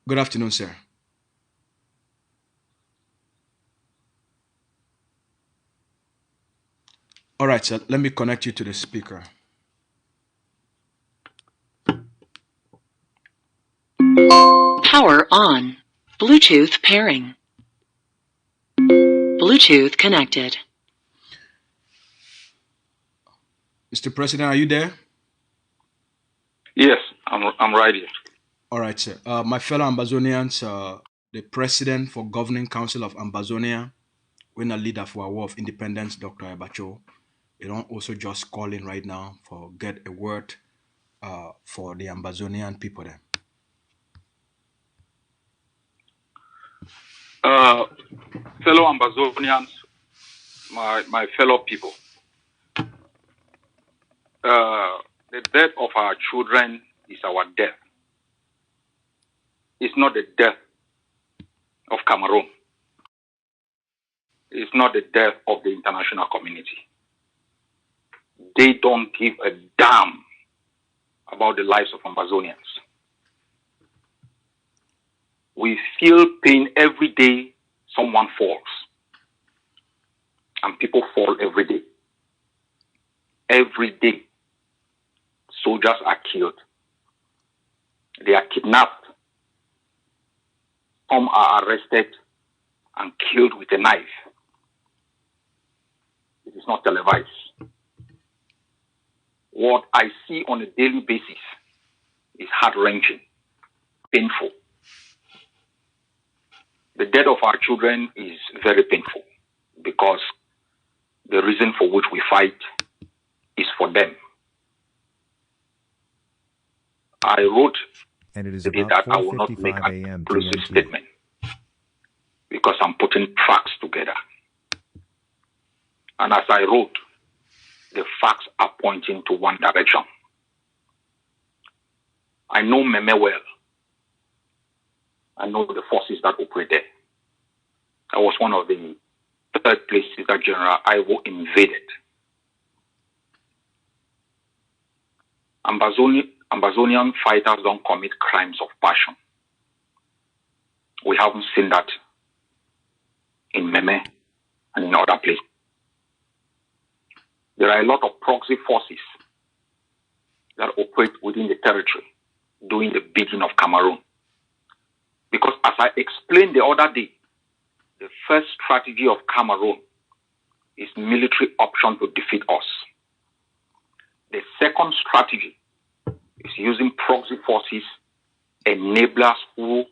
Good afternoon, sir. All right, sir. Let me connect you to the speaker. Power on. Bluetooth pairing. Bluetooth connected. Mr. President, are you there? Yes, I'm right here. All right, sir. My fellow Ambazonians, the President for Governing Council of Ambazonia, when a leader for our War of Independence, Dr. Ayaba, they don't also just call in right now for get a word for the Ambazonian people there. Fellow Ambazonians, my fellow people, the death of our children is our death. It's not the death of Cameroon. It's not the death of the international community. They don't give a damn about the lives of Ambazonians. We feel pain every day someone falls. And people fall every day. Every day, soldiers are killed. They are kidnapped. Some are arrested and killed with a knife. It is not televised. What I see on a daily basis is heart-wrenching, painful. The death of our children is very painful because the reason for which we fight is for them. I wrote And it is today about that I will not make 4:55 an a.m. conclusive GMT. statement because I'm putting facts together. And as I wrote, the facts are pointing to one direction. I know Meme well. I know the forces that operate there. That was one of the third places that General Ivo invaded. Ambazonian fighters don't commit crimes of passion. We haven't seen that in Meme and in other places. There are a lot of proxy forces that operate within the territory doing the bidding of Cameroon. Because as I explained the other day, the first strategy of Cameroon is military option to defeat us. The second strategy is using proxy forces, enablers who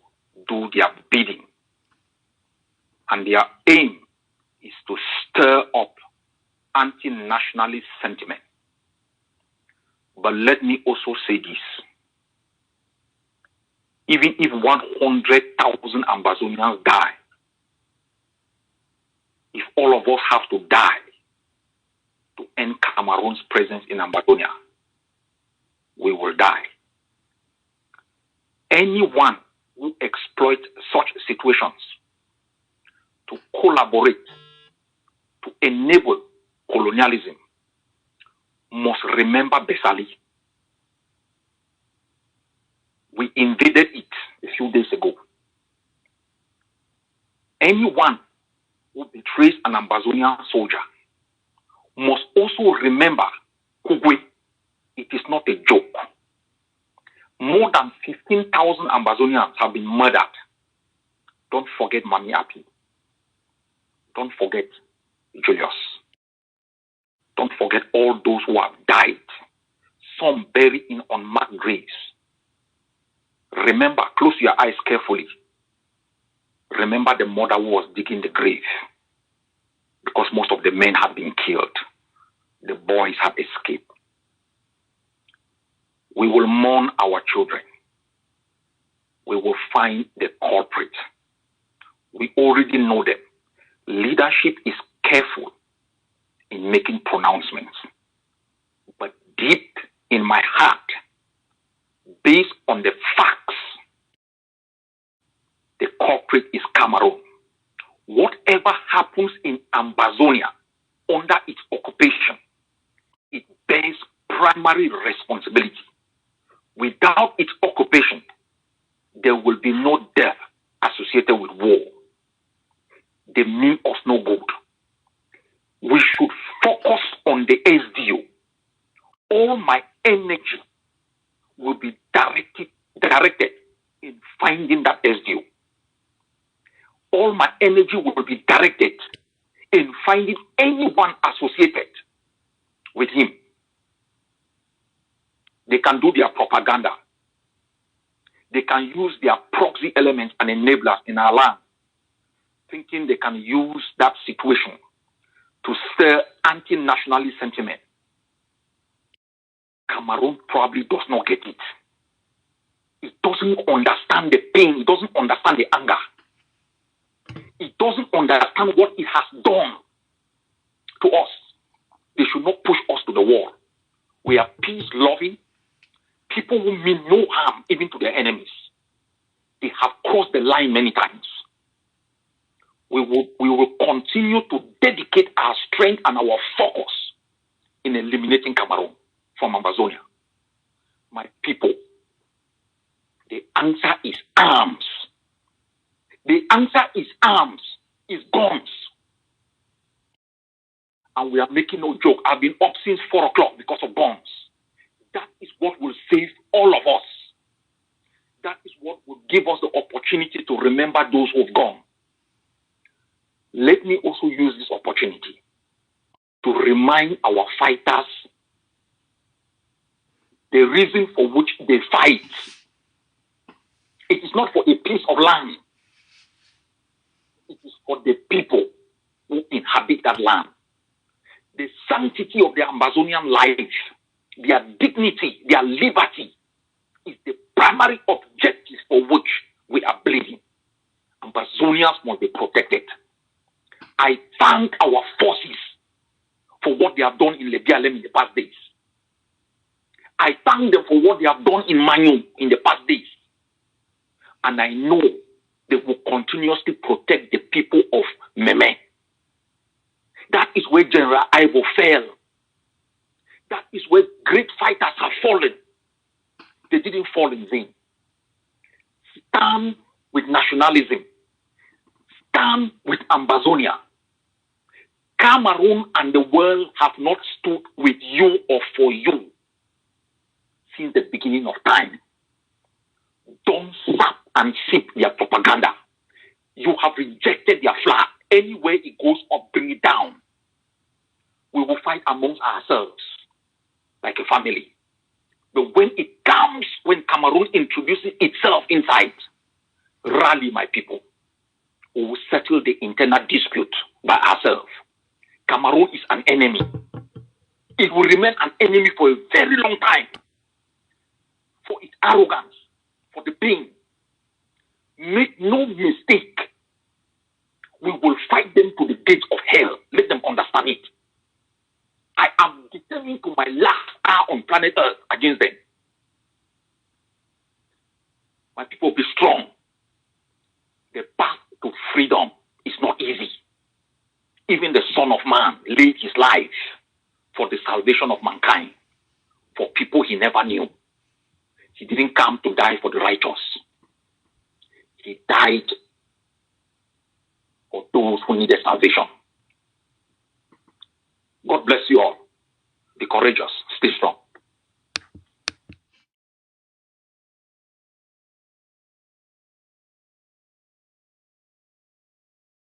do their bidding. And their aim is to stir up anti-nationalist sentiment. But let me also say this. Even if 100,000 Ambazonians die, if all of us have to die to end Cameroon's presence in Ambazonia, we will die. Anyone who exploits such situations to collaborate, to enable colonialism, must remember Besali. We invaded it a few days ago. Anyone who betrays an Ambazonian soldier must also remember Kugwe. It is not a joke. More than 15,000 Ambazonians have been murdered. Don't forget Mami Api. Don't forget Julius. Don't forget all those who have died. Some buried in unmarked graves. Remember, close your eyes carefully. Remember the mother who was digging the grave. Because most of the men have been killed. The boys have escaped. We will mourn our children. We will find the culprit. We already know them. Leadership is careful in making pronouncements. But deep in my heart, based on the facts, the culprit is Cameroon. Whatever happens in Ambazonia under its occupation, it bears primary responsibility. Without its occupation, there will be be no death associated with war. They mean us no good. We should focus on the SDO. All my energy will be directed in finding that SDO. All my energy will be directed in finding anyone associated with him. They can do their propaganda. They can use their proxy elements and enablers in our land, thinking they can use that situation to stir anti-nationalist sentiment. Cameroon probably does not get it. It doesn't understand the pain. It doesn't understand the anger. It doesn't understand what it has done to us. They should not push us to the war. We are peace-loving people who mean no harm even to their enemies. They have crossed the line many times. We will continue to dedicate our strength and our focus in eliminating Cameroon from Amazonia. My people, the answer is arms. The answer is arms, is guns. And we are making no joke. I've been up since 4 o'clock because of bombs. That is what will save all of us. That is what will give us the opportunity to remember those who've gone. Let me also use this opportunity to remind our fighters the reason for which they fight. It is not for a piece of land. It is for the people who inhabit that land. The sanctity of their Amazonian life, their dignity, their liberty is the primary objective for which we are bleeding. Amazonians must be protected. I thank our forces for what they have done in Lebialem in the past days. I thank them for what they have done in Manu in the past days. And I know they will continuously protect the people of Meme. That is where General Ayaba fell. That is where great fighters have fallen. They didn't fall in vain. Stand with nationalism. Stand with Amazonia. Cameroon and the world have not stood with you or for you since the beginning of time. Don't sap and sip their propaganda. You have rejected their flag. Anywhere it goes up, bring it down. We will fight amongst ourselves like a family. But when it comes, when Cameroon introduces itself inside, rally my people. We will settle the internal dispute by ourselves. Cameroon is an enemy. It will remain an enemy for a very long time. For its arrogance, for the pain. Make no mistake. We will fight them to the gates of hell. Let them understand it. I am determined to my last hour on planet Earth against them. My people, be strong. The path to freedom is not easy. Even the Son of Man laid his life for the salvation of mankind, for people he never knew. He didn't come to die for the righteous. He died for those who needed salvation. God bless you all. Be courageous. Stay strong.